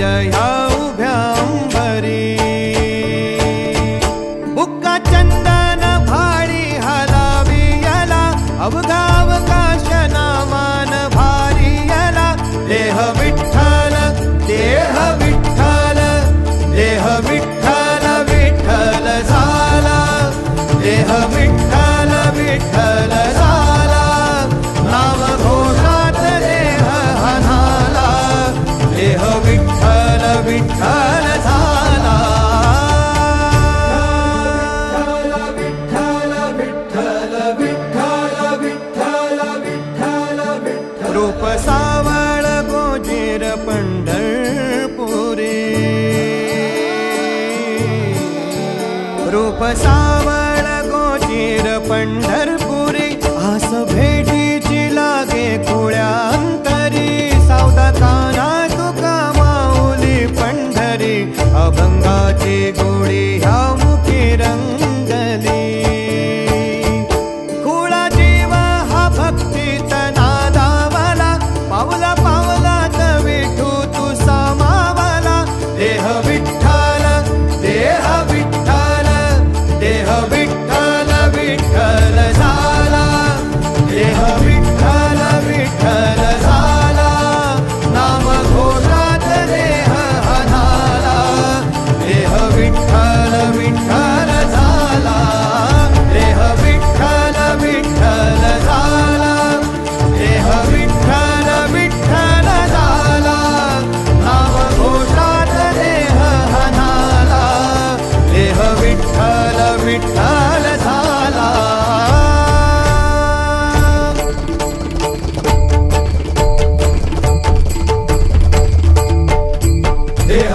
ह्या उभ्या अंबरी. बुक्का चंदन भाळी हलावी याला अवघा अवकाश नामान भारी याला. देह विठ्ठल देह विठ्ठल देह विठ्ठल विठ्ठल झाला. देह विठ्ठल विठ्ठल झाला. नाम घोषात देह हनाला. देह विठ्ठल विठ्ठल झाला. विठ्ठल विठ्ठल विठ्ठल विठ्ठल विठ्ठल विठ्ठल. रूप सावळ गोजीर पंढरपुरी. रूप सावळ गोजीर पंढरपुरी. आस भेटीची लागे खुळ्या अंतरी. सावधा काना तुका माऊली पंढरी. अभंगाची गोडी ह्या मुखी रंगली. खुळा जीव हा भक्तीत नादावला. पावला पावलात विठू तू समावला. देह विठ्ठल देह विठ्ठल देह विठ्ठल विठ्ठल झाला. देह विठ्ठल विठ्ठल झाला. नाम घोषात देह हनाला. देह विठ्ठल विठ्ठल झाला. देह विठ्ठल विठ्ठल झाला. देह विठ्ठल विठ्ठल झाला. नाम घोषात देह हनाला. देह विठ्ठल विठ्ठल झाला. देह